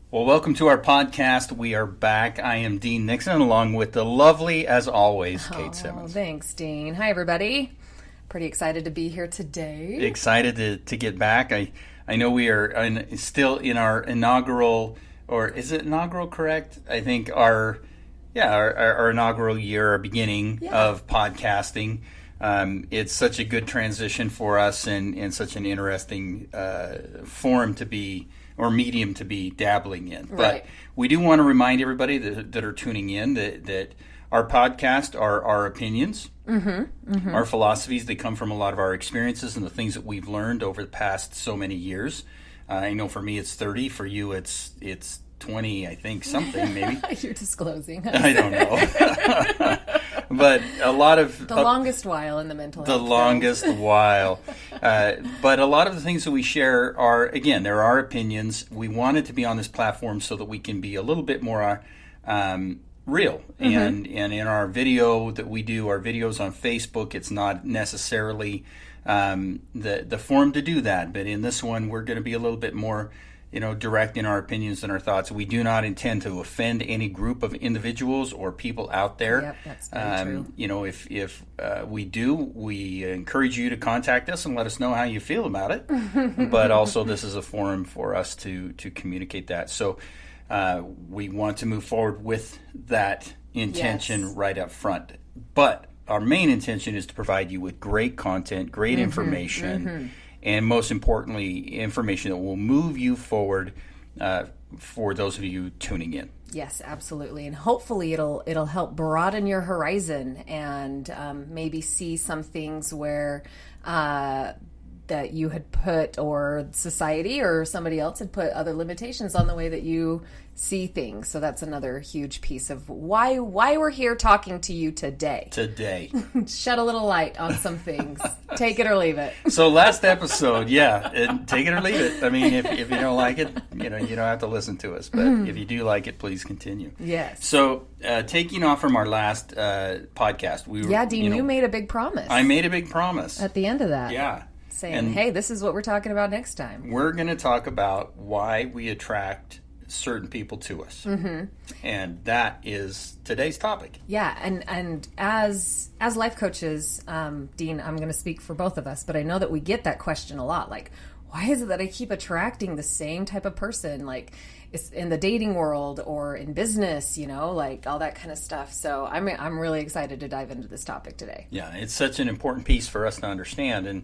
Well, welcome to our podcast. We are back. I am Dean Nixon, along with the lovely, as always, Kate Semmens. Thanks, Dean. Hi, everybody. Pretty excited to be here today. Excited to get back. I know we are still in our inaugural, or is it inaugural correct? I think our inaugural year, our beginning of podcasting. It's such a good transition for us and such an interesting forum to be, or medium to be dabbling in. Right. But we do want to remind everybody that are tuning in that our podcast are our opinions, our philosophies. They come from a lot of our experiences and the things that we've learned over the past so many years. I know for me it's 30. For you it's 20, I think, something maybe. You're disclosing. I don't know. But a lot of... The longest while in the mental health. The longest while. But a lot of the things that we share are, again, there are opinions. We wanted to be on this platform so that we can be a little bit more real. And in our video that we do, our videos on Facebook, it's not necessarily the forum to do that. But in this one, we're going to be a little bit more direct in our opinions and our thoughts. We do not intend to offend any group of individuals or people out there. Yep, that's very true. If we do, we encourage you to contact us and let us know how you feel about it. But also, this is a forum for us to communicate that. So we want to move forward with that intention right up front. But our main intention is to provide you with great content, great information, and most importantly, information that will move you forward for those of you tuning in. Yes, absolutely. And hopefully it'll help broaden your horizon and maybe see some things where that you had put, or society or somebody else had put other limitations on the way that you see things. So that's another huge piece of why we're here talking to you today. Shed a little light on some things. Take it or leave it. So last episode, take it or leave it. I mean, if you don't like it, you don't have to listen to us. But if you do like it, please continue. Yes. So taking off from our last podcast, Dean, you made a big promise. I made a big promise at the end of that. Yeah. Saying, hey, this is what we're talking about next time. We're going to talk about why we attract certain people to us. And that is today's topic. Yeah, and as life coaches, Dean, I'm going to speak for both of us, but I know that we get that question a lot. Like, why is it that I keep attracting the same type of person? Like, it's in the dating world or in business, like all that kind of stuff. So I'm really excited to dive into this topic today. Yeah, it's such an important piece for us to understand.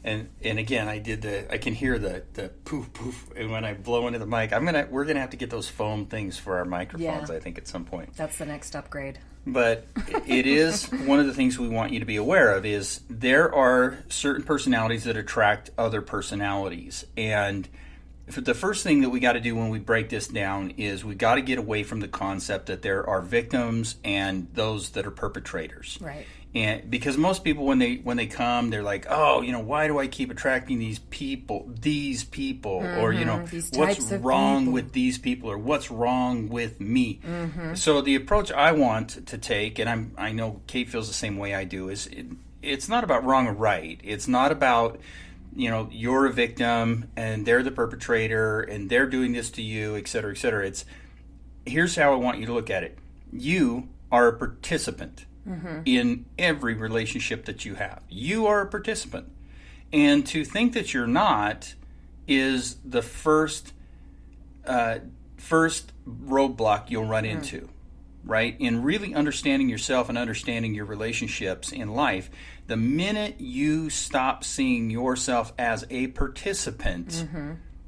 And again, I can hear the poof poof when I blow into the mic. We're gonna have to get those foam things for our microphones. I think at some point. That's the next upgrade. But it is one of the things we want you to be aware of is there are certain personalities that attract other personalities. And the first thing that we got to do when we break this down is we got to get away from the concept that there are victims and those that are perpetrators. Right. And because most people, when they come, they're like, oh, why do I keep attracting these people, or what's wrong with these people, or what's wrong with me? So the approach I want to take, and I know Kate feels the same way I do, is it's not about wrong or right. It's not about you're a victim and they're the perpetrator and they're doing this to you, et cetera, et cetera. Here's how I want you to look at it. You are a participant. In every relationship that you have. You are a participant. And to think that you're not is the first roadblock you'll run into, right? In really understanding yourself and understanding your relationships in life, the minute you stop seeing yourself as a participant,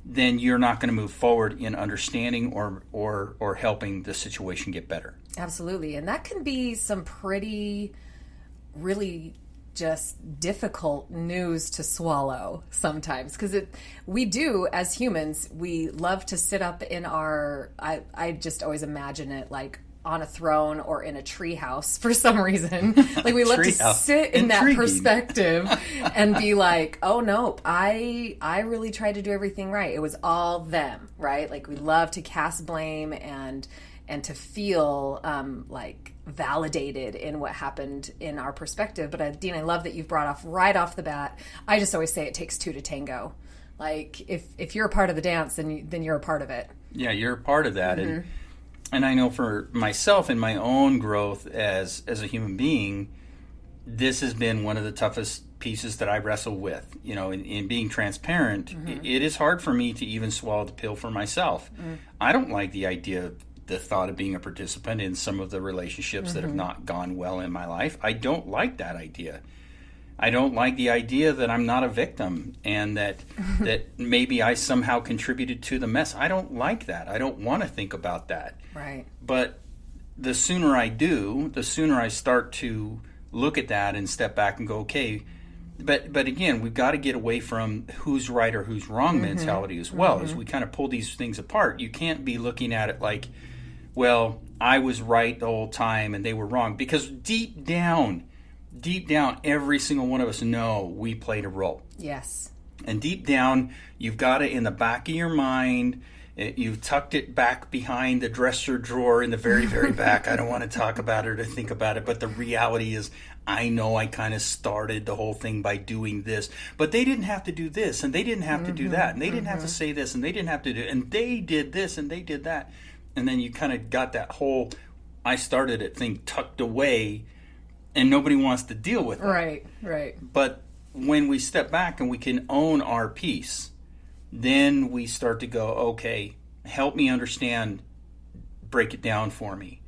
then you're not going to move forward in understanding or helping the situation get better. Absolutely. And that can be some pretty, really just difficult news to swallow sometimes. Because we do, as humans, we love to sit up in I just always imagine it like on a throne or in a tree house for some reason. Like we love to sit in that perspective and be like, oh no, I really tried to do everything right. It was all them, right? Like we love to cast blame and to feel like validated in what happened in our perspective. But Dean, I love that you've brought right off the bat. I just always say it takes two to tango. Like, if you're a part of the dance, then you're a part of it. Yeah, you're a part of that. And I know for myself in my own growth as a human being, this has been one of the toughest pieces that I wrestle with. You know, in being transparent, it is hard for me to even swallow the pill for myself. I don't like the thought of being a participant in some of the relationships that have not gone well in my life. I don't like that idea. I don't like the idea that I'm not a victim and that maybe I somehow contributed to the mess. I don't like that. I don't want to think about that. Right. But the sooner I do, the sooner I start to look at that and step back and go, okay, but again, we've got to get away from who's right or who's wrong mentality as well. As we kind of pull these things apart, you can't be looking at it like, well, I was right the whole time and they were wrong. Because deep down, every single one of us know we played a role. Yes. And deep down, you've got it in the back of your mind. You've tucked it back behind the dresser drawer in the very, very back. I don't want to talk about it or think about it, but the reality is I know I kind of started the whole thing by doing this. But they didn't have to do this, and they didn't have to do that, and they didn't have to say this, and they didn't have to do it, and they did this, and they did that. And then you kind of got that whole I started it thing tucked away, and nobody wants to deal with it. Right. But when we step back and we can own our piece, then we start to go, okay, help me understand, break it down for me.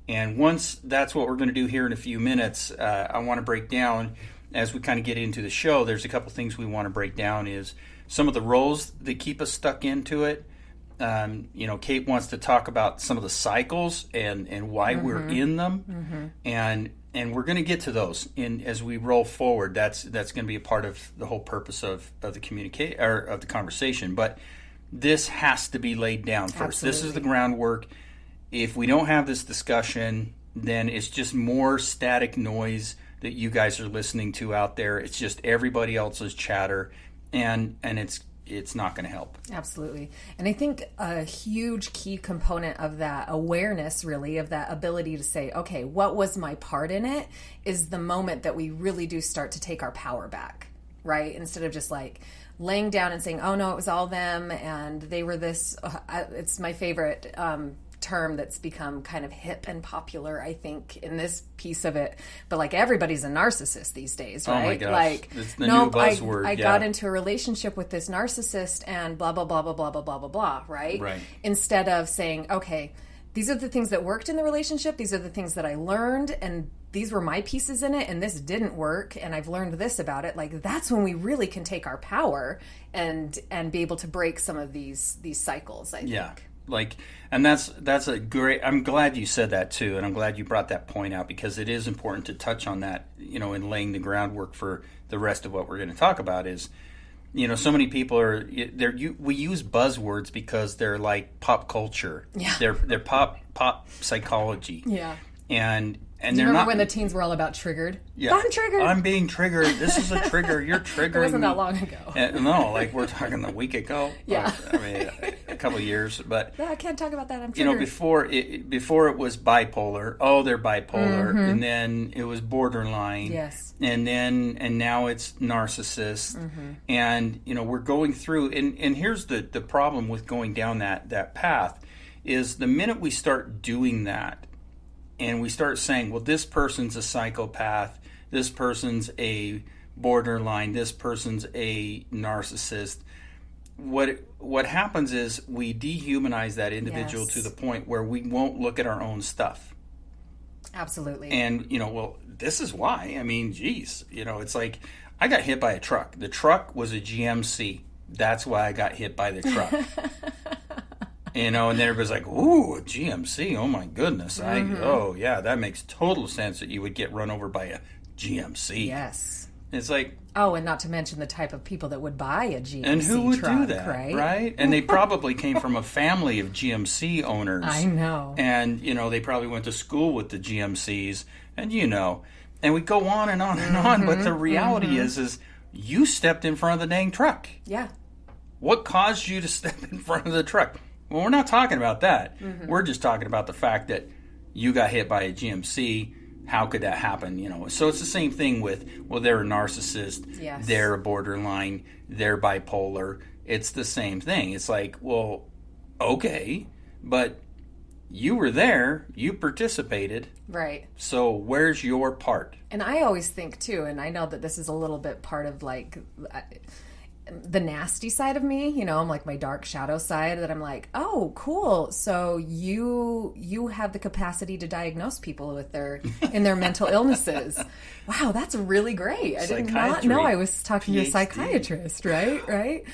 And once that's what we're going to do here in a few minutes, I want to break down, as we kind of get into the show, there's a couple things we want to break down is some of the roles that keep us stuck into it. Kate wants to talk about some of the cycles and why we're in them. And we're going to get to those as we roll forward. That's going to be a part of the whole purpose of the of the conversation. But this has to be laid down first. Absolutely. This is the groundwork. If we don't have this discussion, then it's just more static noise that you guys are listening to out there. It's just everybody else's chatter, and it's not going to help. Absolutely. And I think a huge key component of that awareness, really, of that ability to say, okay, what was my part in it, is the moment that we really do start to take our power back, right? Instead of just like laying down and saying, oh no, it was all them and they were this. It's my favorite term that's become kind of hip and popular, I think, in this piece of it. But like everybody's a narcissist these days, right? Oh my gosh. Like, it's the new buzzword. I got into a relationship with this narcissist and blah, blah, blah, blah, blah, blah, blah, blah, blah, right? Right. Instead of saying, okay, these are the things that worked in the relationship. These are the things that I learned, and these were my pieces in it, and this didn't work, and I've learned this about it. Like, that's when we really can take our power and be able to break some of these cycles, I think. Like, and that's a great, I'm glad you said that too, and I'm glad you brought that point out, because it is important to touch on that, in laying the groundwork for the rest of what we're going to talk about is, so many people we use buzzwords because they're like pop culture. Yeah. They're pop psychology. Yeah. And do you remember when the teens were all about triggered? Yeah. I'm triggered. I'm being triggered. This is a trigger. You're triggering. It wasn't that long ago. No, like we're talking a week ago. Yeah. A couple of years, but I can't talk about that. I'm triggered. Before it was bipolar. Oh, they're bipolar, and then it was borderline. Yes. And now it's narcissist, and we're going through. And here's the problem with going down that path is the minute we start doing that. And we start saying, well, this person's a psychopath, this person's a borderline, this person's a narcissist. What happens is we dehumanize that individual to the point where we won't look at our own stuff. Absolutely. And, well, this is why. I mean, geez, it's like I got hit by a truck. The truck was a GMC. That's why I got hit by the truck. And then everybody's like, ooh, a GMC, oh my goodness. Oh yeah, that makes total sense that you would get run over by a GMC. Yes. It's like... Oh, and not to mention the type of people that would buy a GMC truck, and who would do that, right? And they probably came from a family of GMC owners. I know. And, they probably went to school with the GMCs, and and we go on and on and on, but the reality is you stepped in front of the dang truck. Yeah. What caused you to step in front of the truck? Well, we're not talking about that. We're just talking about the fact that you got hit by a GMC. How could that happen? So it's the same thing with, well, they're a narcissist. Yes. They're a borderline. They're bipolar. it's the same thing. It's like, well, okay, but you were there, you participated. Right. So where's your part? And I always think too, and I know that this is a little bit part of like the nasty side of me, you know, I'm like my dark shadow side, that I'm like, oh, cool. So you have the capacity to diagnose people with in their mental illnesses. Wow, that's really great. I did not know I was talking to a psychiatrist, right? Right.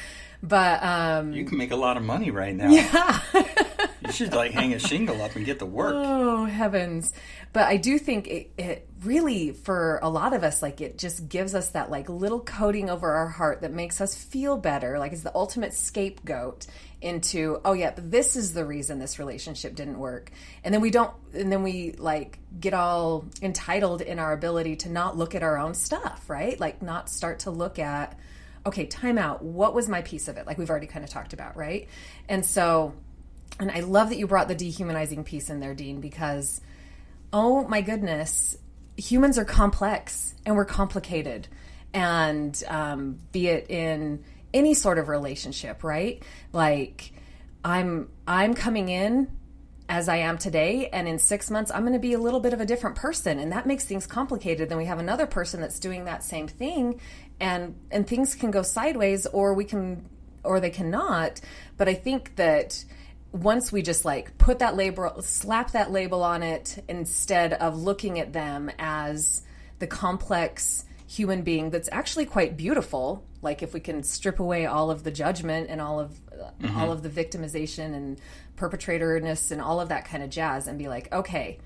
But you can make a lot of money right now. Yeah. You should like hang a shingle up and get to work. Oh, heavens. But I do think it really, for a lot of us, like it just gives us that like little coating over our heart that makes us feel better. Like it's the ultimate scapegoat into, oh yeah, but this is the reason this relationship didn't work. And then we like get all entitled in our ability to not look at our own stuff, right? Like not start to look at, okay, time out. What was my piece of it? Like we've already kind of talked about, right? And so, and I love that you brought the dehumanizing piece in there, Dean, because, oh my goodness, humans are complex and we're complicated. And be it in any sort of relationship, right? Like I'm coming in as I am today, and in 6 months, I'm going to be a little bit of a different person. And that makes things complicated. Then we have another person that's doing that same thing, and things can go sideways, or they cannot. But I think that once we just like put that label, slap that label on it, instead of looking at them as the complex human being that's actually quite beautiful, like if we can strip away all of the judgment and all of the victimization and perpetratorness and all of that kind of jazz, and be like, okay,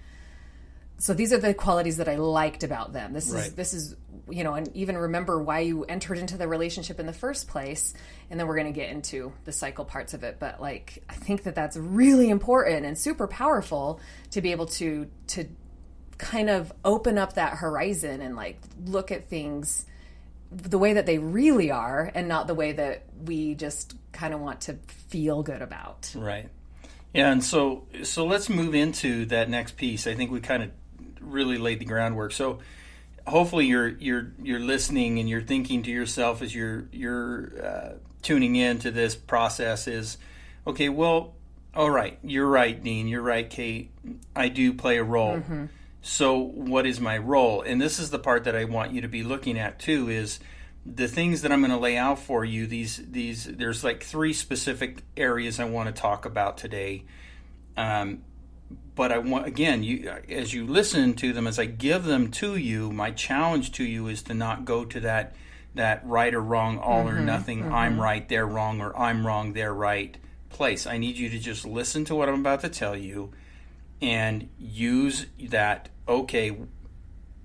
so these are the qualities that I liked about them. This is, you know, and even remember why you entered into the relationship in the first place. And then we're going to get into the cycle parts of it. But like, I think that that's really important and super powerful to be able to kind of open up that horizon and like look at things the way that they really are, and not the way that we just kind of want to feel good about. Right. Yeah. And so let's move into that next piece. I think we kind of really laid the groundwork. So hopefully you're listening and you're thinking to yourself as you're tuning in to this process is, okay, well, all right, you're right, Dean, you're right, Kate, I do play a role. Mm-hmm. So what is my role? And this is the part that I want you to be looking at too, is the things that I'm going to lay out for you. These there's like 3 specific areas I want to talk about today. But I want, again, as you listen to them, as I give them to you, my challenge to you is to not go to that right or wrong, all or nothing, I'm right, they're wrong, or I'm wrong, they're right place. I need you to just listen to what I'm about to tell you and use that, okay,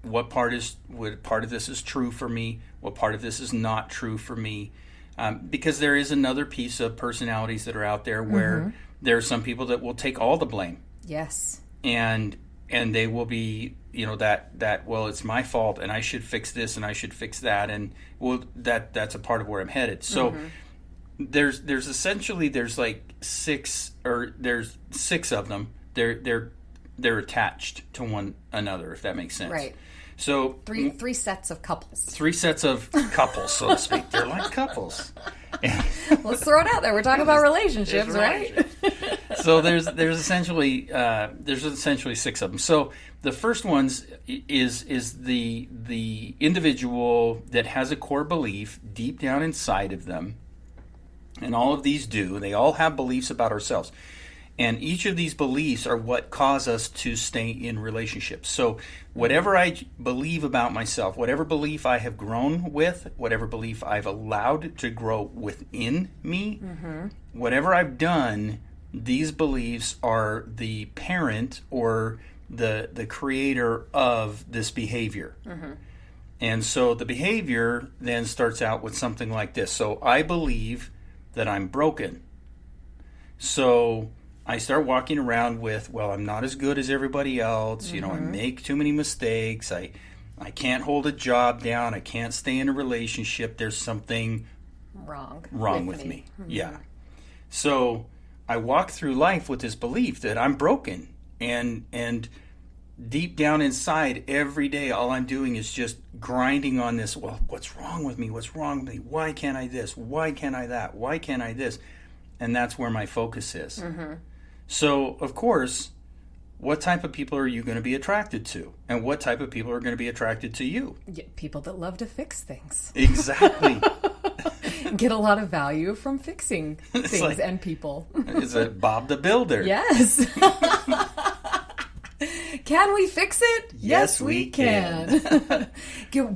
what part of this is true for me, what part of this is not true for me. Because there is another piece of personalities that are out there where there are some people that will take all the blame. Yes. And they will be, you know, that well, it's my fault and I should fix this and I should fix that, and well, that's a part of where I'm headed. So there's essentially like 6 of them. They're attached to one another, if that makes sense. Right. So three sets of couples. 3 sets of couples, so to speak. They're like couples. Let's throw it out there. We're talking about relationships, right? So there's essentially 6 of them. So the first ones is the individual that has a core belief deep down inside of them, and all of these do. They all have beliefs about ourselves. And each of these beliefs are what cause us to stay in relationships. So whatever I believe about myself, whatever belief I have grown with, whatever belief I've allowed to grow within me, whatever I've done, these beliefs are the parent or the creator of this behavior. And so the behavior then starts out with something like this. So I believe that I'm broken. So I start walking around with, well, I'm not as good as everybody else. You know, I make too many mistakes. I can't hold a job down. I can't stay in a relationship. There's something wrong with me. Yeah. So I walk through life with this belief that I'm broken, and deep down inside, every day, all I'm doing is just grinding on this. Well, what's wrong with me? What's wrong with me? Why can't I this? Why can't I that? Why can't I this? And that's where my focus is. So, of course, what type of people are you going to be attracted to? And what type of people are going to be attracted to you? Yeah, people that love to fix things. Exactly. Get a lot of value from fixing things and people. Is it Bob the Builder? Yes. Can we fix it? Yes, we can.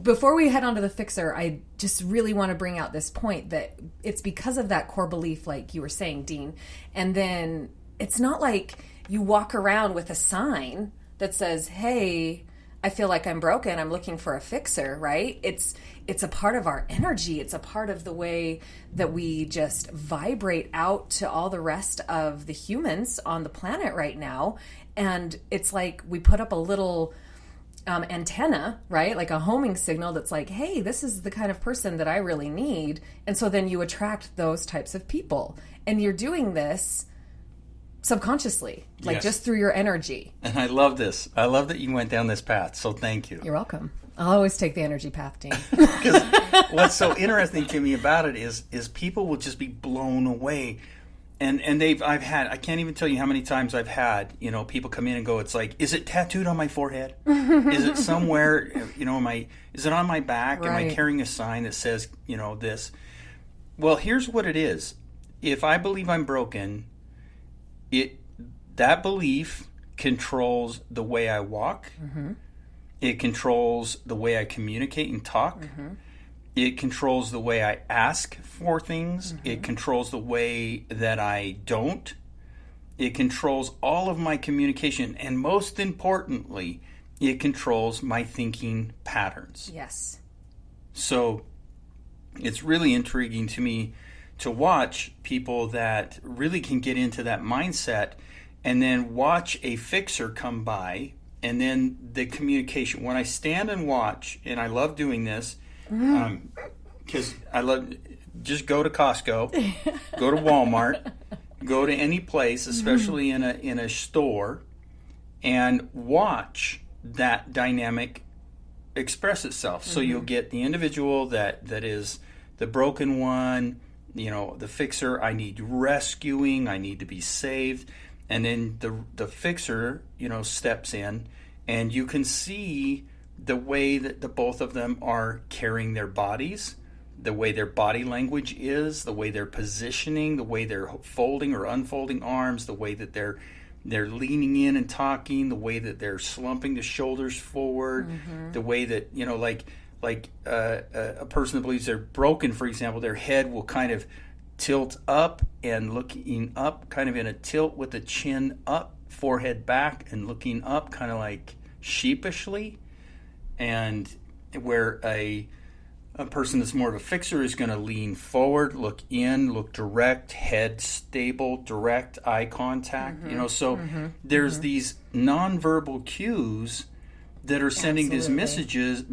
Before we head on to the fixer, I just really want to bring out this point that it's because of that core belief, like you were saying, Dean. And then it's not like you walk around with a sign that says, hey, I feel like I'm broken. I'm looking for a fixer, right? It's a part of our energy. It's a part of the way that we just vibrate out to all the rest of the humans on the planet right now. And it's like we put up a little antenna, right? Like a homing signal that's like, hey, this is the kind of person that I really need. And so then you attract those types of people. And you're doing this subconsciously, like just through your energy. And I love this. I love that you went down this path. So thank you. You're welcome. I'll always take the energy path, Dean. Because what's so interesting to me about it is people will just be blown away. And I've had, I can't even tell you how many times I've had, people come in and go, it's like, is it tattooed on my forehead? Is it somewhere, is it on my back? Right. Am I carrying a sign that says, this? Well, here's what it is. If I believe I'm broken, that belief controls the way I walk. It controls the way I communicate and talk. It controls the way I ask for things. It controls the way that I don't. It controls all of my communication. And most importantly, it controls my thinking patterns. Yes. So it's really intriguing to me to watch people that really can get into that mindset and then watch a fixer come by. And then the communication. When I stand and watch, and I love doing this, because I love, just go to Costco, go to Walmart, go to any place, especially in a store, and watch that dynamic express itself. So you'll get the individual that is the broken one, the fixer. I need rescuing. I need to be saved. And then the fixer, steps in, and you can see the way that the both of them are carrying their bodies, the way their body language is, the way they're positioning, the way they're folding or unfolding arms, the way that they're leaning in and talking, the way that they're slumping the shoulders forward, the way that, like a person that believes they're broken, for example, their head will kind of tilt up and looking up, kind of in a tilt with the chin up, forehead back, and looking up kind of like sheepishly. And where a person that's more of a fixer is going to lean forward, look in, look direct, head stable, direct eye contact. So there's these nonverbal cues that are sending these messages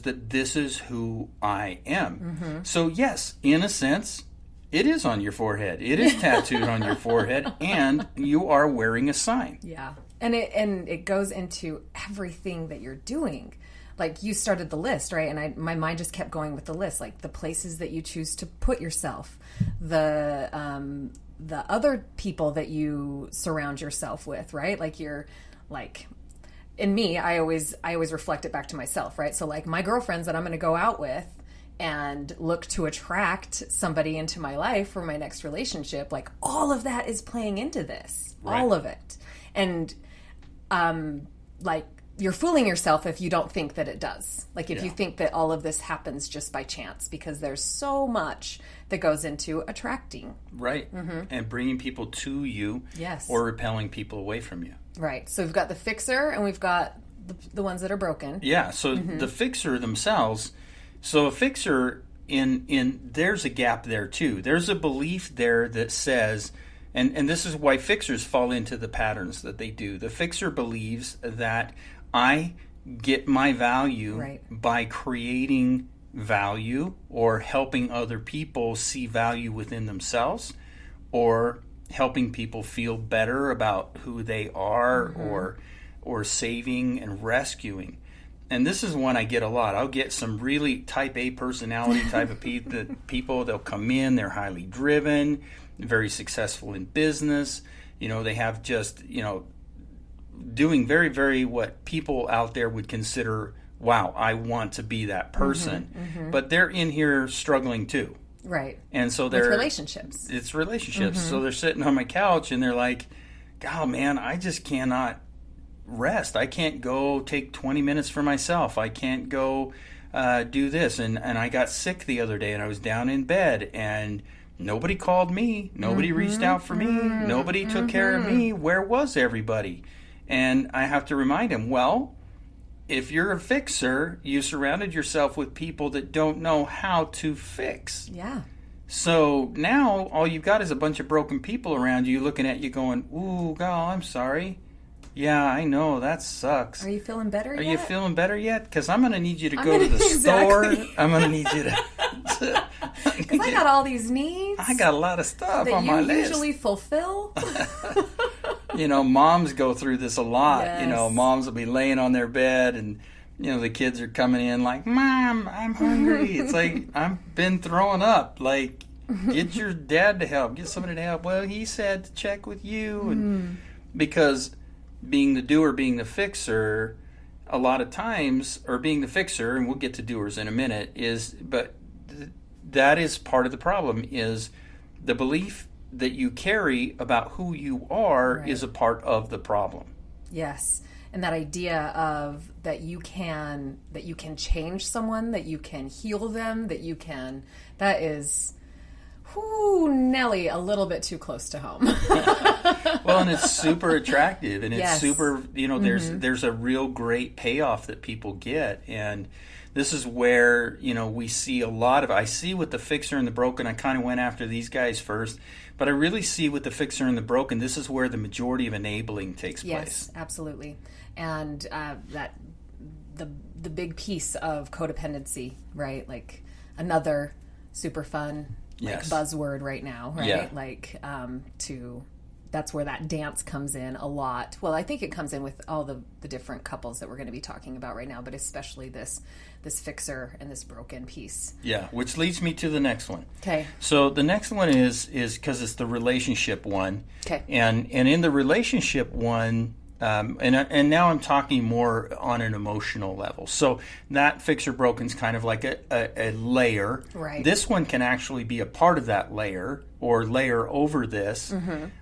that this is who I am. So yes, in a sense, it is on your forehead. It is tattooed on your forehead, and you are wearing a sign. Yeah. And it goes into everything that you're doing. Like you started the list, right? And my mind just kept going with the list, like the places that you choose to put yourself, the other people that you surround yourself with, right? Like you're like, in me, I always reflect it back to myself, right? So like my girlfriends that I'm going to go out with and look to attract somebody into my life for my next relationship, like all of that is playing into this, right. All of it. And like you're fooling yourself if you don't think that it does. Like if you think that all of this happens just by chance, because there's so much that goes into attracting. Right. And bringing people to you, or repelling people away from you. Right. So we've got the fixer and we've got the ones that are broken. Yeah. So the fixer themselves. So a fixer, there's a gap there too. There's a belief there that says, and this is why fixers fall into the patterns that they do. The fixer believes that I get my value by creating value or helping other people see value within themselves, or helping people feel better about who they are, or saving and rescuing. And this is one I get a lot. I'll get some really type A personality type of people. They'll come in, they're highly driven, very successful in business. They have just, doing very, very what people out there would consider, wow, I want to be that person. But they're in here struggling too. Right. And so they're... With relationships. It's relationships. So they're sitting on my couch and they're like, God, man, I just cannot rest. I can't go take 20 minutes for myself. I can't go do this. And I got sick the other day and I was down in bed and nobody called me. Nobody reached out for me. Nobody took care of me. Where was everybody? And I have to remind him, well, if you're a fixer, you surrounded yourself with people that don't know how to fix. Yeah. So now all you've got is a bunch of broken people around you looking at you going, ooh, God, I'm sorry. Yeah, I know, that sucks. Are you feeling better yet? Are you feeling better yet? Because I'm going to need you to go to the store. I'm going to need you to... Because I got all these needs. I got a lot of stuff on my list. That you usually fulfill. Moms go through this a lot. Yes. Moms will be laying on their bed and, the kids are coming in like, Mom, I'm hungry. It's like, I've been throwing up. Like, get your dad to help. Get somebody to help. Well, he said to check with you. And because being the doer, being the fixer, a lot of times, or being the fixer, and we'll get to doers in a minute, that is part of the problem, is the belief that you carry about who you are is a part of the problem. Yes. And that idea of that you can change someone, that you can heal them, that is, Nelly, a little bit too close to home. Well, and it's super attractive, and it's super, there's a real great payoff that people get. And this is where, we see a lot of, I see with the fixer and the broken, I kind of went after these guys first, but I really see with the fixer and the broken, this is where the majority of enabling takes place. Yes, absolutely. And that the big piece of codependency, right? Like another super fun buzzword right now, right? Yeah. Like that's where that dance comes in a lot. Well, I think it comes in with all the different couples that we're going to be talking about right now, but especially this fixer and this broken piece. Yeah, which leads me to the next one. Okay. So the next one is because it's the relationship one. Okay. And in the relationship one, and now I'm talking more on an emotional level. So that fixer broken's kind of like a layer. Right. This one can actually be a part of that layer or layer over this,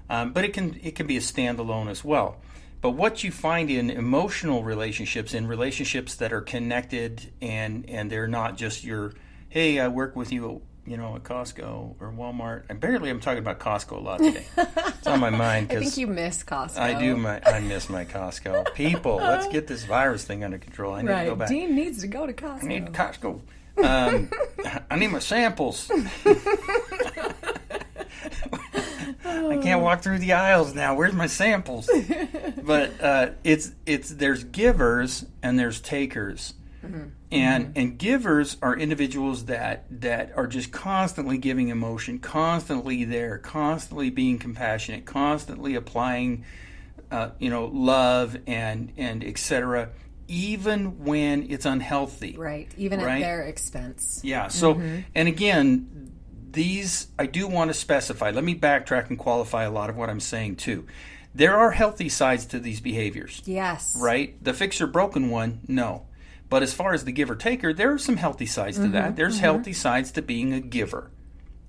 but it can be a standalone as well. But what you find in emotional relationships, in relationships that are connected and they're not just your, hey, I work with you, at Costco or Walmart. I'm talking about Costco a lot today. It's on my mind. I think you miss Costco. I do. I miss my Costco. People, let's get this virus thing under control. I need to go back. Dean needs to go to Costco. I need Costco. I need my samples. I can't walk through the aisles now. Where's my samples? But there's givers and there's takers. And givers are individuals that are just constantly giving emotion, constantly there, constantly being compassionate, constantly applying love and etc., even when it's unhealthy. Right, even at their expense. Yeah, so, and again, these, I do want to specify, let me backtrack and qualify a lot of what I'm saying too. There are healthy sides to these behaviors. Yes. Right? The fixer broken one, no. But as far as the giver-taker, there are some healthy sides to that. There's healthy sides to being a giver.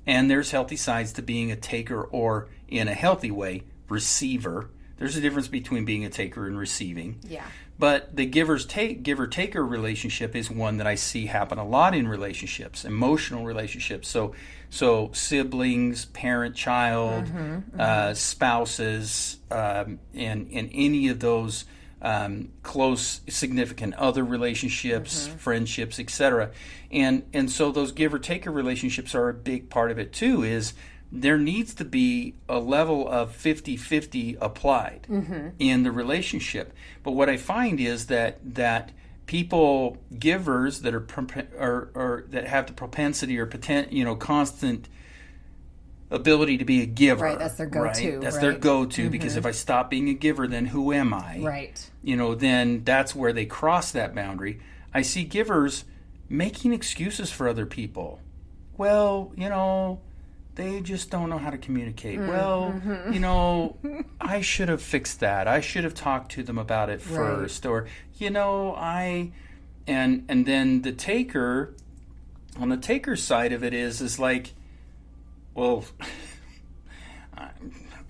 And there's healthy sides to being a taker or, in a healthy way, receiver. There's a difference between being a taker and receiving. Yeah. But the giver-taker relationship is one that I see happen a lot in relationships, emotional relationships. So siblings, parent-child, spouses, and any of those close, significant other relationships, friendships, etc. And so those giver-taker relationships are a big part of it too, is there needs to be a level of 50-50 applied in the relationship. But what I find is that people, givers that are that have the propensity or constant ability to be a giver. Right, that's their go-to. Right? That's right. their go-to, because if I stop being a giver, then who am I? Right. Then that's where they cross that boundary. I see givers making excuses for other people. Well, they just don't know how to communicate. Well, I should have fixed that. I should have talked to them about it first. Right. Or, and then the taker, on the taker side of it is like, well,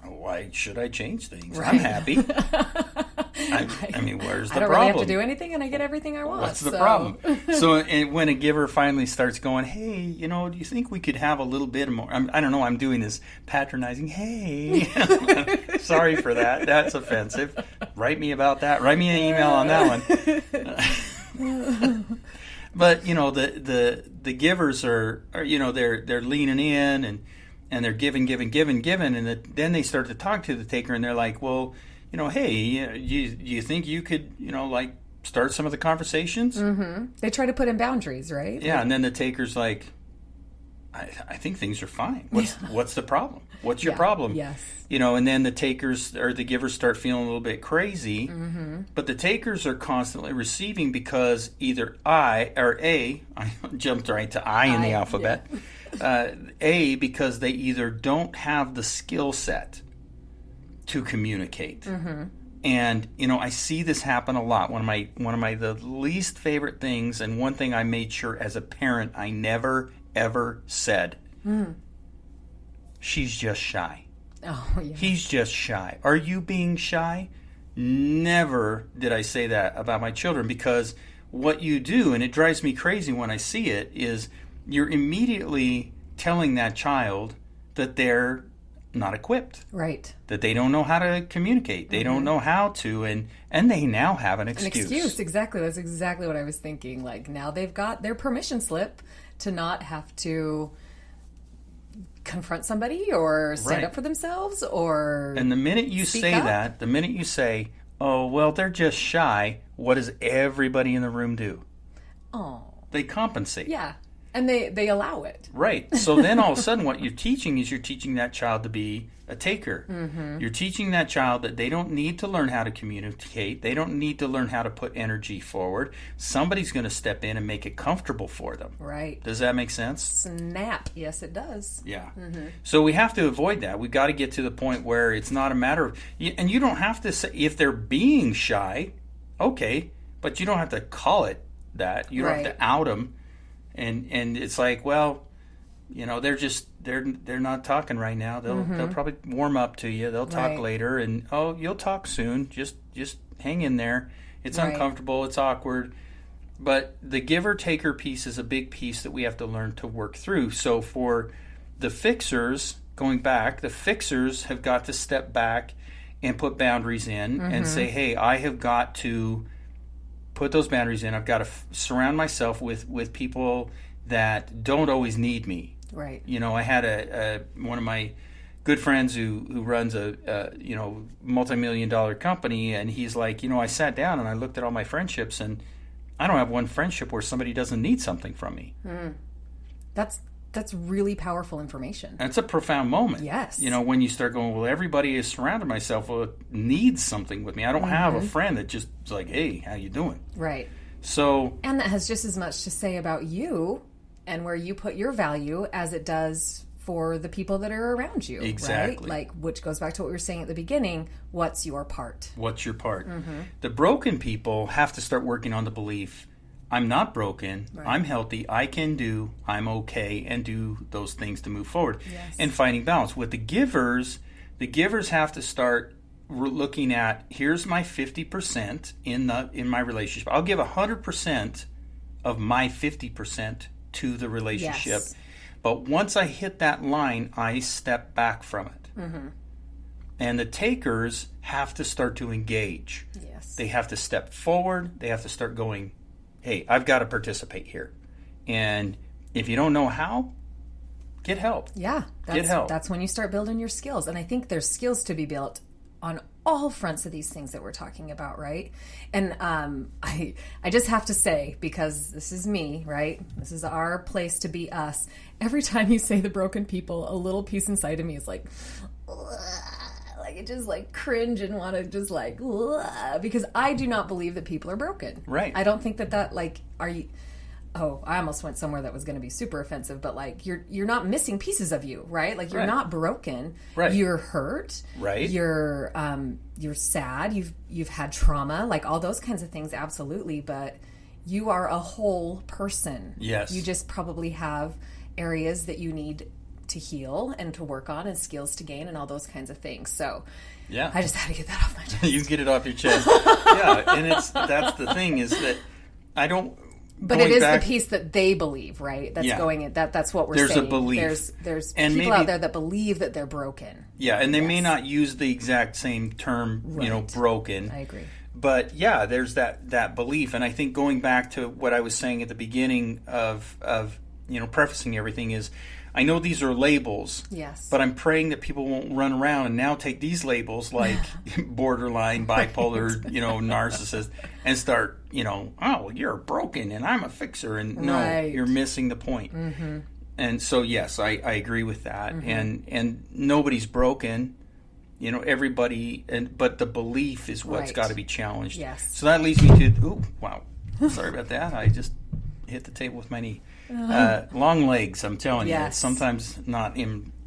why should I change things? Right. I'm happy. I mean, where's the problem? I don't really have to do anything, and I get everything I want. What's the problem? So when a giver finally starts going, hey, do you think we could have a little bit more? I don't know. I'm doing this patronizing. Hey, sorry for that. That's offensive. Write me about that. Write me an email on that one. But the givers are they're leaning in and they're giving, and then they start to talk to the taker, and they're like, well, hey, you think you could, start some of the conversations? Mm-hmm. They try to put in boundaries, right? Yeah, and then the taker's like, I think things are fine. What's the problem? What's your problem? Yes. And then the takers or the givers start feeling a little bit crazy, but the takers are constantly receiving because either I jumped right to I in the alphabet. Yeah. Because they either don't have the skill set to communicate. And I see this happen a lot. One of my the least favorite things, and one thing I made sure as a parent I never ever said, she's just shy. Oh, yeah. He's just shy. Are you being shy? Never did I say that about my children, because what you do, and it drives me crazy when I see it, is you're immediately telling that child that they're not equipped. Right. That they don't know how to communicate. They don't know how to, and they now have an excuse. An excuse, exactly. That's exactly what I was thinking. Like, now they've got their permission slip to not have to confront somebody or stand up for themselves or And the minute you say that, the minute you say, oh, well, they're just shy, what does everybody in the room do? Oh. They compensate. Yeah. And they allow it. Right. So then all of a sudden what you're teaching that child to be a taker. You're teaching that child that they don't need to learn how to communicate. They don't need to learn how to put energy forward. Somebody's going to step in and make it comfortable for them. Right. Does that make sense? Snap. Yes, it does. Yeah. So we have to avoid that. We've got to get to the point where it's not a matter of... And you don't have to say... If they're being shy, okay, but you don't have to call it that. You don't have to out them. And it's like, well, they're not talking right now. They'll probably warm up to you. They'll talk later, and you'll talk soon. Just hang in there. It's uncomfortable. It's awkward. But the giver-taker piece is a big piece that we have to learn to work through. So for the fixers, going back, the fixers have got to step back and put boundaries in and say, hey, I have got to put those boundaries in. I've got to surround myself with people that don't always need me. Right. I had one of my good friends who runs a multi-million-dollar company, and he's like, I sat down and I looked at all my friendships, and I don't have one friendship where somebody doesn't need something from me. That's really powerful information. And it's a profound moment. Yes. When you start going, well, everybody is surrounded myself needs something with me. I don't have a friend that just is like, hey, how you doing? Right. So. And that has just as much to say about you and where you put your value as it does for the people that are around you. Exactly. Right? Like, which goes back to what we were saying at the beginning. What's your part? What's your part? The broken people have to start working on the belief, I'm not broken, I'm healthy, I can do, I'm okay, and do those things to move forward. Yes. And finding balance. With the givers have to start looking at, here's my 50% in my relationship. I'll give 100% of my 50% to the relationship. Yes. But once I hit that line, I step back from it. And the takers have to start to engage. Yes. They have to step forward. They have to start going, hey, I've got to participate here. And if you don't know how, get help. Yeah. Get help. That's when you start building your skills. And I think there's skills to be built on all fronts of these things that we're talking about, right? And I just have to say, because this is me, right? This is our place to be us. Every time you say the broken people, a little piece inside of me is like it just like cringe and want to just like, because I do not believe that people are broken. Right. I don't think that like, are you... Oh, I almost went somewhere that was going to be super offensive, but like you're not missing pieces of you, right? Like you're not broken. Right. You're hurt. Right. You're sad. You've had trauma, like all those kinds of things, absolutely. But you are a whole person. Yes. You just probably have areas that you need to heal and to work on and skills to gain and all those kinds of things. So yeah, I just had to get that off my chest. You get it off your chest. Yeah, and that's the thing is that I don't. But it is the piece that they believe, right? That's going in. That's what we're saying. There's a belief. There's and people out there that believe that they're broken. Yeah, and they may not use the exact same term, broken. I agree. But yeah, there's that belief, and I think going back to what I was saying at the beginning of prefacing everything is, I know these are labels. Yes. But I'm praying that people won't run around and now take these labels like borderline, bipolar, narcissist, and start, oh, you're broken and I'm a fixer. And no, you're missing the point. Mm-hmm. And so, yes, I agree with that. Mm-hmm. And nobody's broken, everybody, but the belief is what's got to be challenged. Yes. So that leads me to, wow, sorry about that. I just hit the table with my knee. Long legs, I'm telling you. It's sometimes not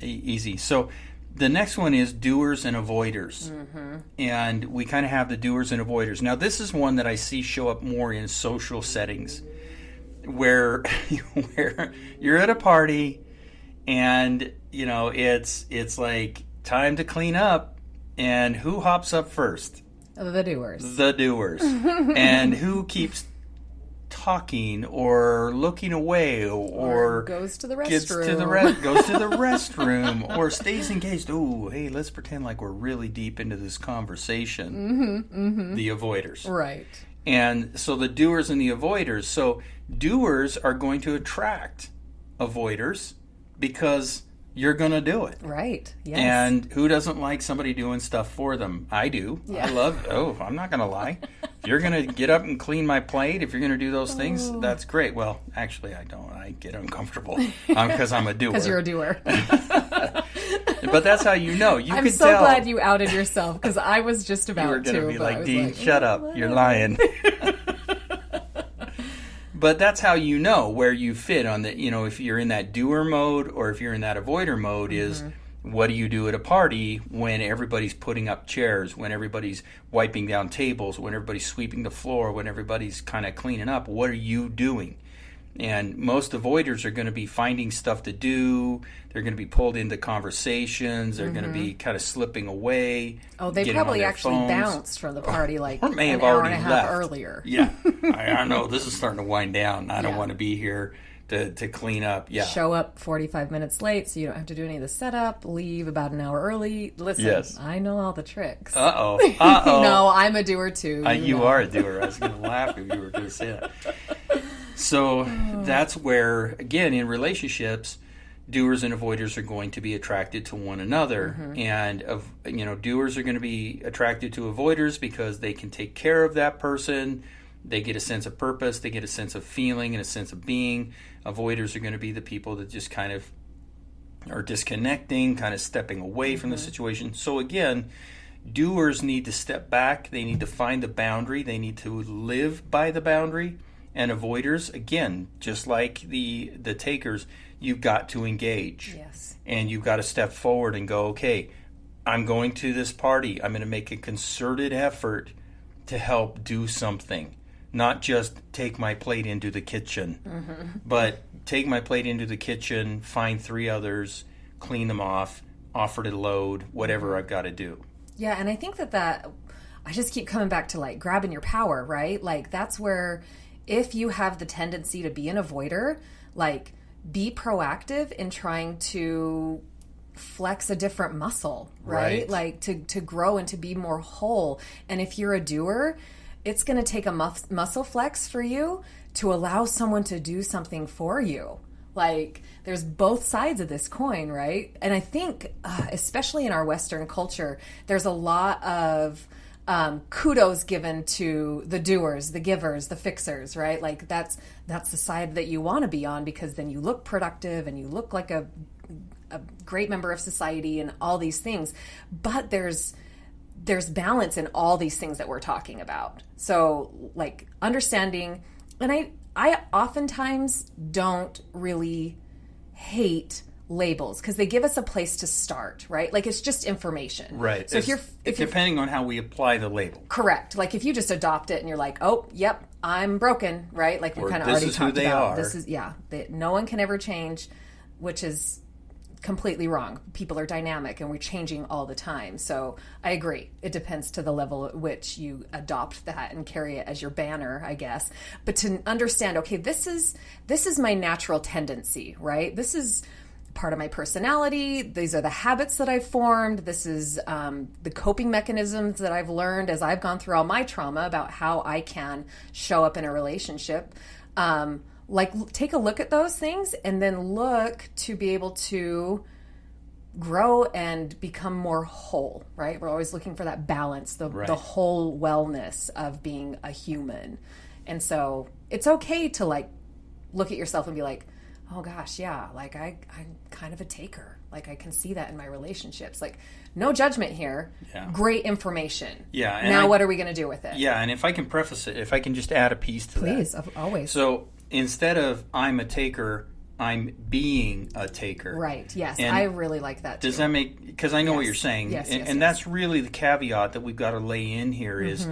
easy. So the next one is doers and avoiders. Mm-hmm. And we kind of have the doers and avoiders. Now, this is one that I see show up more in social settings where you're at a party and, it's like time to clean up. And who hops up first? The doers. The doers. And who keeps talking or looking away or goes to the restroom, goes to the restroom or stays engaged. Oh, hey, let's pretend like we're really deep into this conversation. Mm-hmm, mm-hmm. The avoiders. Right. And so the doers and the avoiders. So doers are going to attract avoiders because you're going to do it. Right. Yes. And who doesn't like somebody doing stuff for them? I do. Yeah. I'm not going to lie. If you're going to get up and clean my plate, if you're going to do those things, that's great. Well, actually, I don't. I get uncomfortable because I'm a doer. Because you're a doer. But that's how you know. I'm so glad you outed yourself because I was just about to. You were going to be like, Dean, shut up. You're lying. But that's how you know where you fit on the, if you're in that doer mode or if you're in that avoider mode is what do you do at a party when everybody's putting up chairs, when everybody's wiping down tables, when everybody's sweeping the floor, when everybody's kind of cleaning up? What are you doing? And most avoiders are going to be finding stuff to do. They're going to be pulled into conversations. They're going to be kind of slipping away. Oh, they probably actually bounced from the party like or may an have hour already and a left. half earlier. Yeah. I know. This is starting to wind down. I don't want to be here to clean up. Yeah. Show up 45 minutes late so you don't have to do any of the setup. Leave about an hour early. Listen, I know all the tricks. Uh-oh. No, I'm a doer too. You are a doer. I was going to laugh if you were going to say that. So that's where, again, in relationships, doers and avoiders are going to be attracted to one another. Mm-hmm. And, doers are going to be attracted to avoiders because they can take care of that person. They get a sense of purpose. They get a sense of feeling and a sense of being. Avoiders are going to be the people that just kind of are disconnecting, kind of stepping away from the situation. So, again, doers need to step back. They need to find the boundary. They need to live by the boundary. And avoiders, again, just like the takers, you've got to engage. Yes. And you've got to step forward and go, okay, I'm going to this party. I'm going to make a concerted effort to help do something. Not just take my plate into the kitchen, but take my plate into the kitchen, find 3 others, clean them off, offer to load, whatever I've got to do. Yeah, and I think that I just keep coming back to like grabbing your power, right? Like that's where... If you have the tendency to be an avoider, like be proactive in trying to flex a different muscle, right? Like to grow and to be more whole. And if you're a doer, it's going to take a muscle flex for you to allow someone to do something for you. Like, there's both sides of this coin, right? And I think, especially in our Western culture, there's a lot of kudos given to the doers, the givers, the fixers, right? Like, that's the side that you want to be on, because then you look productive and you look like a great member of society and all these things. But there's balance in all these things that we're talking about. So, like, understanding, and I oftentimes don't really hate labels because they give us a place to start, right? Like, it's just information. Right. So if depending on how we apply the label. Correct. Like, if you just adopt it and you're like, oh, yep, I'm broken, right? Like, we kind of already talked about. This is, no one can ever change, which is completely wrong. People are dynamic and we're changing all the time. So I agree. It depends to the level at which you adopt that and carry it as your banner, I guess. But to understand, okay, this is my natural tendency, right? This is part of my personality. These are the habits that I've formed. This is the coping mechanisms that I've learned as I've gone through all my trauma about how I can show up in a relationship. Like, take a look at those things and then look to be able to grow and become more whole, right? We're always looking for that balance, the whole wellness of being a human. And so it's okay to, like, look at yourself and be like, oh gosh, yeah, like I'm kind of a taker. Like, I can see that in my relationships. Like, no judgment here. Yeah. Great information. Yeah. And now what are we going to do with it? Yeah, and if I can preface it, if I can just add a piece to that. Please, always. So instead of I'm a taker, I'm being a taker. Right, yes. And I really like that too. Does that make, because I know what you're saying. Yes, and that's really the caveat that we've got to lay in here is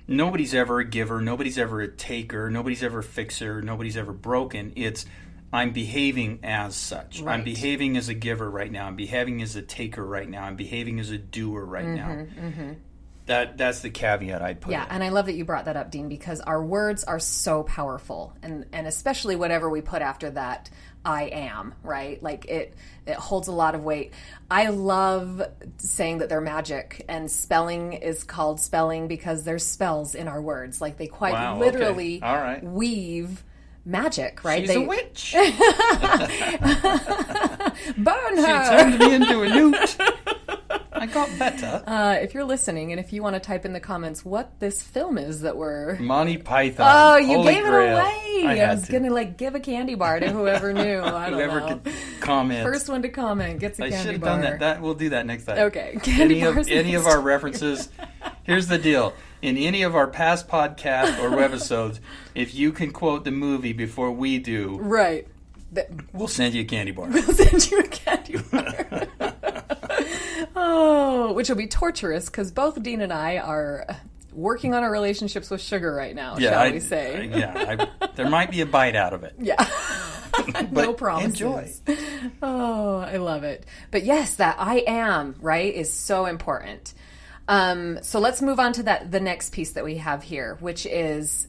nobody's ever a giver, nobody's ever a taker, nobody's ever a fixer, nobody's ever broken. It's I'm behaving as such. Right. I'm behaving as a giver right now. I'm behaving as a taker right now. I'm behaving as a doer right now. That's the caveat I'd put in. And I love that you brought that up, Dean, because our words are so powerful, and especially whatever we put after that, I am, right? Like, it holds a lot of weight. I love saying that they're magic, and spelling is called spelling because there's spells in our words. Like, they quite literally weave magic, right? She's a witch. Burn her. She turned me into a newt. I got better. If you're listening, and if you want to type in the comments what this film is that we're... Monty Python. Oh, you Holy gave Grail. it away. I was going to, like, give a candy bar to whoever knew. I don't whoever know. could comment. First one to comment gets a candy bar. I should have done that. We'll do that next time. Okay. Any of our references. Here's the deal. In any of our past podcasts or webisodes, if you can quote the movie before we do... Right. We'll send you a candy bar. We'll send you a candy bar. Oh, which will be torturous because both Dean and I are working on our relationships with sugar right now, shall we say. There might be a bite out of it. Yeah. No promises. Enjoy. Oh, I love it. But yes, that I am, right, is so important. So let's move on to the next piece that we have here, which is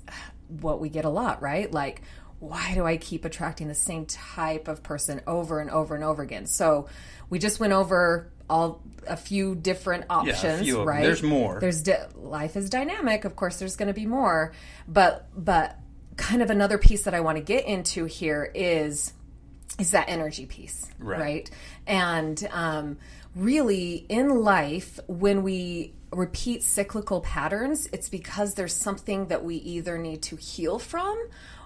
what we get a lot, right? Like, why do I keep attracting the same type of person over and over and over again? So we just went over a few different options, a few of right? them. There's more. Life is dynamic. Of course, there's going to be more. But kind of another piece that I want to get into here is that energy piece, right? And really, in life, when we repeat cyclical patterns, it's because there's something that we either need to heal from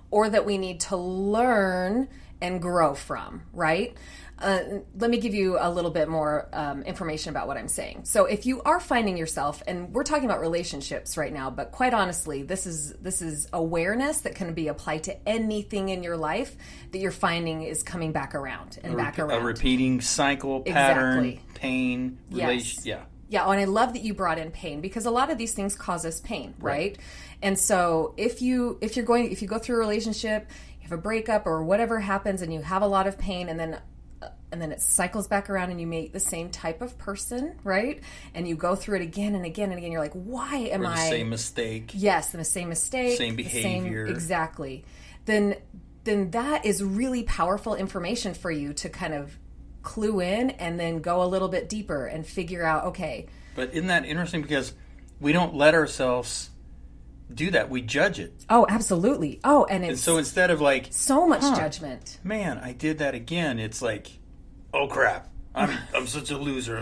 or that we need to learn and grow from, right? Let me give you a little bit more information about what I'm saying. So if you are finding yourself, and we're talking about relationships right now, but quite honestly, this is awareness that can be applied to anything in your life that you're finding is coming back around and back around. A repeating cycle, pattern, pain, relation. Yes. Yeah, and I love that you brought in pain because a lot of these things cause us pain, right? And so if you go through a relationship, you have a breakup or whatever happens, and you have a lot of pain, and then it cycles back around and you meet the same type of person, right? And you go through it again and again and again. You're like, why am I... the same mistake. Yes, the same mistake. Same behavior. Exactly. Then that is really powerful information for you to kind of clue in and then go a little bit deeper and figure out, okay. But isn't that interesting? Because we don't let ourselves do that. We judge it. Oh, absolutely. Oh, and so instead of like so much judgment. Man, I did that again. It's like, oh crap. I'm such a loser.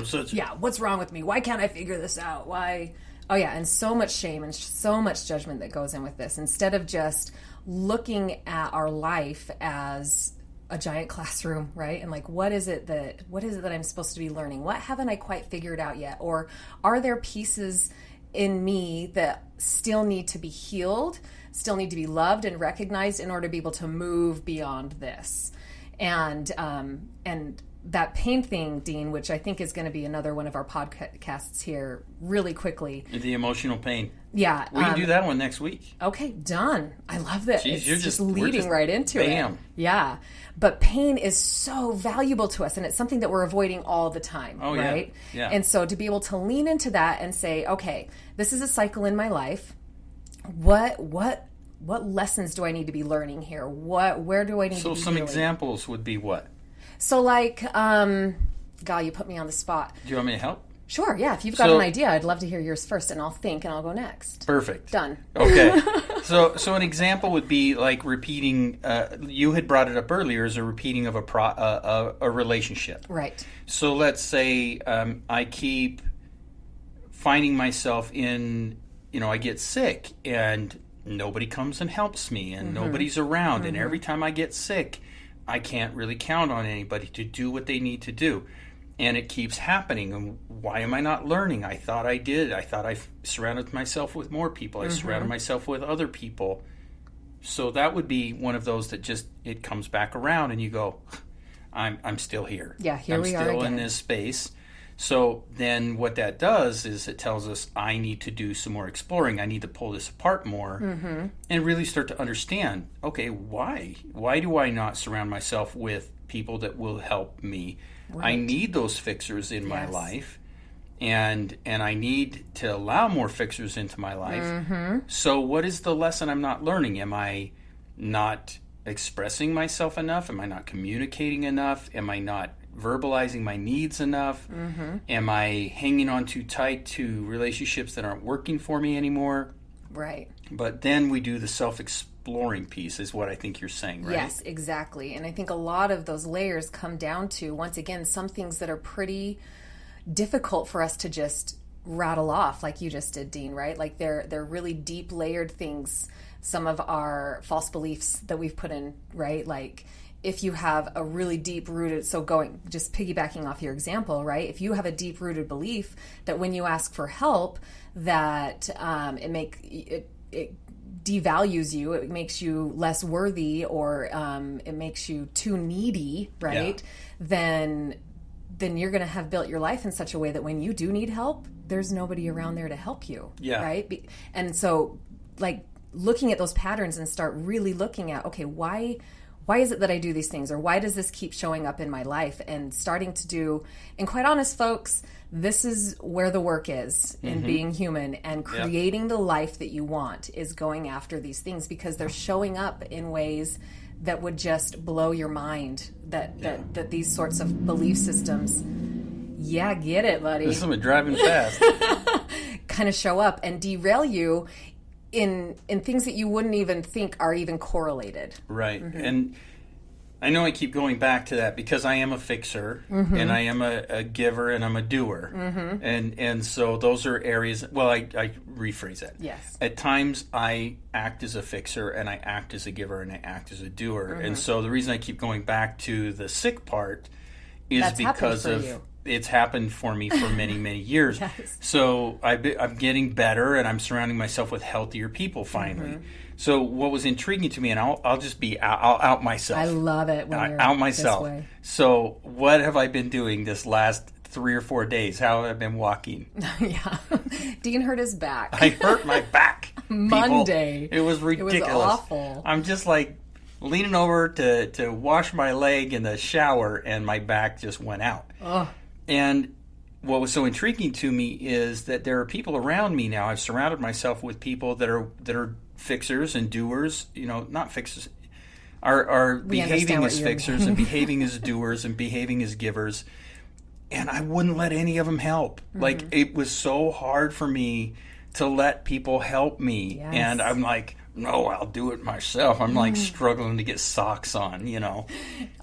What's wrong with me? Why can't I figure this out? Why? Oh yeah, and so much shame and so much judgment that goes in with this. Instead of just looking at our life as a giant classroom, right? And like, what is it that I'm supposed to be learning? What haven't I quite figured out yet? Or are there pieces in me that still need to be healed, still need to be loved and recognized in order to be able to move beyond this? And that pain thing, Dean, which I think is going to be another one of our podcasts here really quickly. The emotional pain. Yeah. We can do that one next week. Okay, done. I love that. Jeez, you're just leading right into it. Yeah. But pain is so valuable to us, and it's something that we're avoiding all the time, right? Yeah. And so to be able to lean into that and say, okay, this is a cycle in my life. What lessons do I need to be learning here? Where do I need to be some healing? Examples would be what? So like, God, you put me on the spot. Do you want me to help? Sure, yeah. If you've got an idea, I'd love to hear yours first, and I'll think, and I'll go next. Perfect. Done. Okay. So an example would be like repeating. You had brought it up earlier as a repeating of a relationship. Right. So let's say I keep finding myself in, I get sick and nobody comes and helps me, and nobody's around, and every time I get sick, I can't really count on anybody to do what they need to do. And it keeps happening. And why am I not learning? I thought I did. I thought I surrounded myself with more people. I surrounded myself with other people. So that would be one of those that just, it comes back around and you go, I'm still here. Yeah, here we are again. I'm still in this space. So then what that does is it tells us I need to do some more exploring. I need to pull this apart more and really start to understand, okay, why? Why do I not surround myself with people that will help me? Right. I need those fixers in my life, and I need to allow more fixers into my life. So what is the lesson I'm not learning? Am I not expressing myself enough? Am I not communicating enough? Am I not verbalizing my needs enough? Am I hanging on too tight to relationships that aren't working for me anymore? Right. But then we do the self-exploring piece is what I think you're saying, right? Yes, exactly. And I think a lot of those layers come down to, once again, some things that are pretty difficult for us to just rattle off like you just did, Dean, right? Like they're really deep layered things. Some of our false beliefs that we've put in, right? Like if you have a really deep rooted, just piggybacking off your example, right? If you have a deep rooted belief that when you ask for help, that it devalues you, it makes you less worthy, or it makes you too needy, right? Then you're going to have built your life in such a way that when you do need help, there's nobody around there to help you, right? And so, like, looking at those patterns and start really looking at, okay, why is it that I do these things, or why does this keep showing up in my life, and starting to do, and quite honest, folks, this is where the work is in being human, and creating the life that you want is going after these things, because they're showing up in ways that would just blow your mind, that these sorts of belief systems, get it, buddy. This is driving fast. Kind of show up and derail you in things that you wouldn't even think are even correlated. Right. And I know I keep going back to that because I am a fixer and I am a giver and I'm a doer. And so those are areas, well, I rephrase that. Yes. At times I act as a fixer and I act as a giver and I act as a doer. And so the reason I keep going back to the sick part is That's because of you. It's happened for me for many, many years. Yes. So I'm getting better and I'm surrounding myself with healthier people finally. So what was intriguing to me, and I'll out myself. I love it when you're out myself. This way. So what have I been doing this last 3 or 4 days? How have I been walking? Dean hurt his back. I hurt my back. Monday. It was ridiculous. It was awful. I'm just like leaning over to wash my leg in the shower, and my back just went out. Ugh. And what was so intriguing to me is that there are people around me now. I've surrounded myself with people that are fixers and doers. Not fixers, are behaving as fixers and behaving as doers and behaving as givers. And I wouldn't let any of them help. Like, it was so hard for me to let people help me. Yes. And I'm like, no, I'll do it myself. I'm like struggling to get socks on,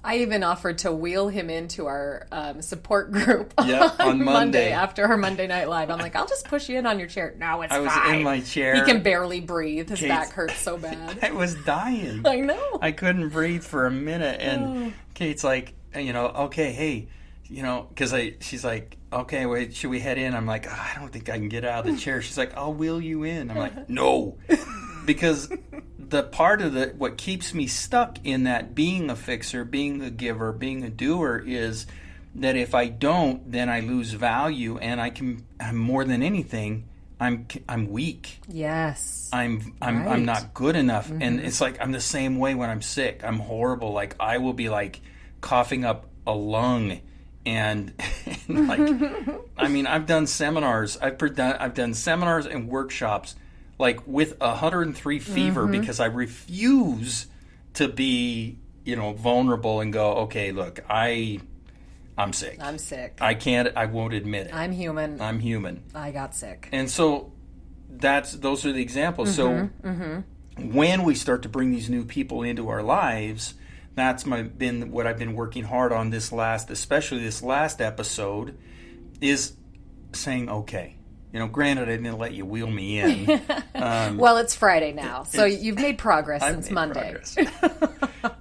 I even offered to wheel him into our support group on Monday after our Monday Night Live. I'm like, I'll just push you in on your chair. No, it's fine. I was in my chair. He can barely breathe. His back hurts so bad. I was dying. I know. I couldn't breathe for a minute. And Kate's like, okay, hey, because she's like, okay, wait, should we head in? I'm like, I don't think I can get out of the chair. She's like, I'll wheel you in. I'm like, no. Because the part of what keeps me stuck in that being a fixer, being a giver, being a doer is that if I don't, then I lose value, and I'm more than anything, I'm weak. Yes. I'm not good enough. And it's like I'm the same way when I'm sick. I'm horrible. Like I will be like coughing up a lung. And like, I mean, I've done seminars. I've done seminars and workshops like with 103 fever because I refuse to be, vulnerable and go, okay, look, I'm sick. I'm sick. I won't admit it. I'm human. I got sick. And so those are the examples. So when we start to bring these new people into our lives, that's been what I've been working hard on especially this last episode, is saying, okay, granted I didn't let you wheel me in. Well, it's Friday now, so you've made progress since Monday.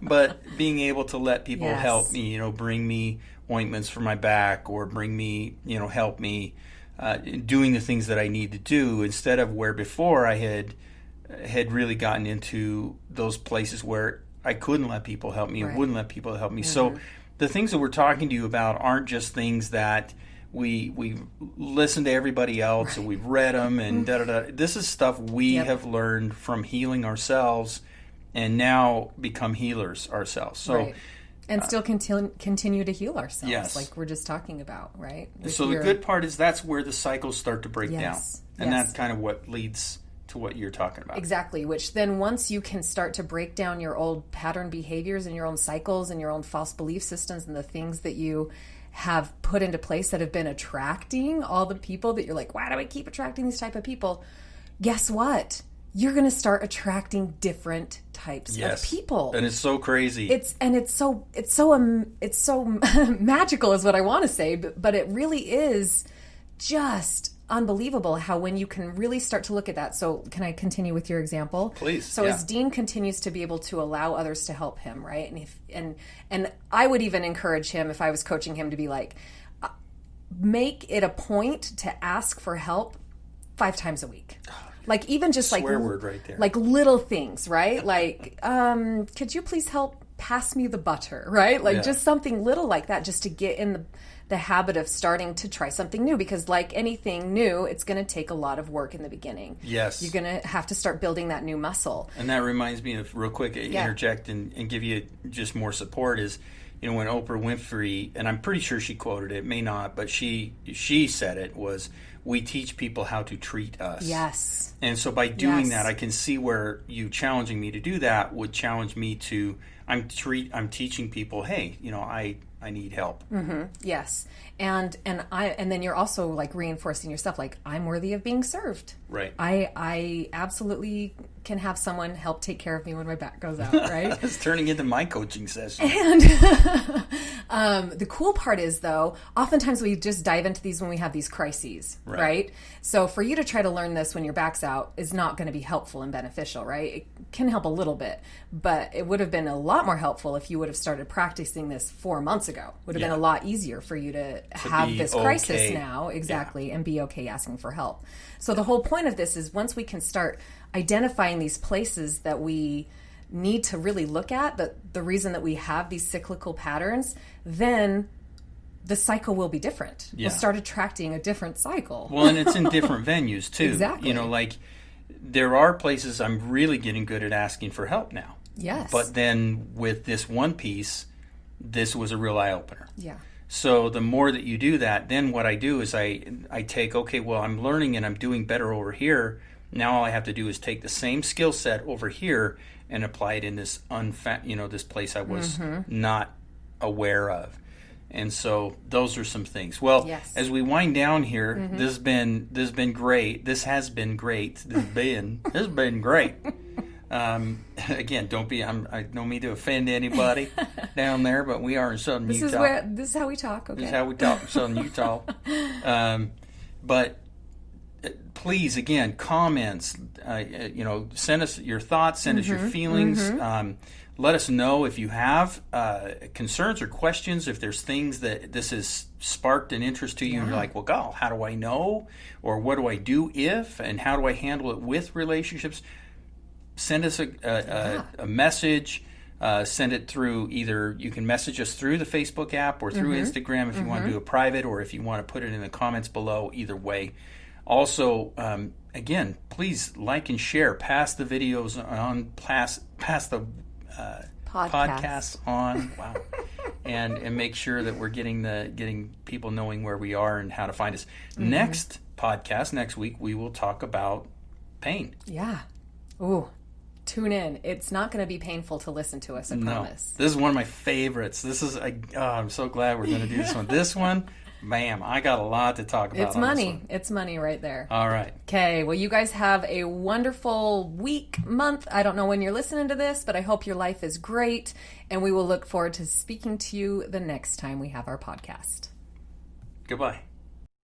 But being able to let people help me, bring me ointments for my back, or bring me, help me doing the things that I need to do, instead of where before I had really gotten into those places where I couldn't let people help me, and wouldn't let people help me. So the things that we're talking to you about aren't just things that we listened to everybody else and we've read them and da-da-da. This is stuff we have learned from healing ourselves and now become healers ourselves. So and still continue to heal ourselves, like we're just talking about, right? So the good part is that's where the cycles start to break down. And that's kind of what leads to what you're talking about. Exactly, which then once you can start to break down your old pattern behaviors and your own cycles and your own false belief systems and the things that you have put into place that have been attracting all the people that you're like, why do I keep attracting these type of people? Guess what? You're going to start attracting different types of people. And it's so crazy. It's so magical is what I want to say, but it really is just unbelievable how when you can really start to look at that. So can I continue with your example? Please. So as Dean continues to be able to allow others to help him, right? And I would even encourage him, if I was coaching him, to be like, make it a point to ask for help 5 times a week. Like even just swear word right there. Like little things, right? Like, could you please help pass me the butter, right? Like just something little like that, just to get in the habit of starting to try something new, because like anything new, it's going to take a lot of work in the beginning. Yes. You're going to have to start building that new muscle. And that reminds me of, real quick, interject and give you just more support is, when Oprah Winfrey, and I'm pretty sure she quoted it, may not, but she said it, was, we teach people how to treat us. Yes. And so by doing that, I can see where you challenging me to do that would challenge me to, I'm teaching people, hey, I need help. Mm-hmm. Yes. And then you're also like reinforcing yourself, like, I'm worthy of being served. Right. I absolutely can have someone help take care of me when my back goes out, right? It's turning into my coaching session. And the cool part is, though, oftentimes we just dive into these when we have these crises, right? So for you to try to learn this when your back's out is not going to be helpful and beneficial, right? It can help a little bit, but it would have been a lot more helpful if you would have started practicing this 4 months ago. It would have been a lot easier for you to have this crisis now, and be okay asking for help. So the whole point of this is, once we can start identifying these places that we need to really look at, the reason that we have these cyclical patterns, then the cycle will be different. We'll start attracting a different cycle. Well, and it's in different venues too. Exactly. Like there are places I'm really getting good at asking for help now. Yes. But then with this one piece, this was a real eye-opener. Yeah. So the more that you do that, then what I do is I take, okay, well, I'm learning and I'm doing better over here. Now all I have to do is take the same skill set over here and apply it in this this place I was not aware of. And so those are some things. Well, yes. As we wind down here, this has been great. This has been great. This has been great. Again, I don't mean to offend anybody down there, but we are in Southern Utah. This is how we talk. Okay. This is how we talk in Southern Utah. But please, again, comments. Send us your thoughts. Send us your feelings. Let us know if you have concerns or questions. If there's things that this has sparked an interest to you, and you're like, well, God, how do I know? Or what do I do if? And how do I handle it with relationships? Send us a message. Send it through either you can message us through the Facebook app or through Instagram if you want to do a private, or if you want to put it in the comments below. Either way. Also, again, please like and share. Pass the videos on. Pass the podcasts on. Wow. and make sure that we're getting people knowing where we are and how to find us. Next week, we will talk about pain. Yeah. Ooh. Tune in. It's not going to be painful to listen to us, I promise. This is one of my favorites. I'm so glad we're going to do this one. This one, bam, I got a lot to talk about. It's money. It's money right there. All right. Okay. Well, you guys have a wonderful week, month. I don't know when you're listening to this, but I hope your life is great. And we will look forward to speaking to you the next time we have our podcast. Goodbye.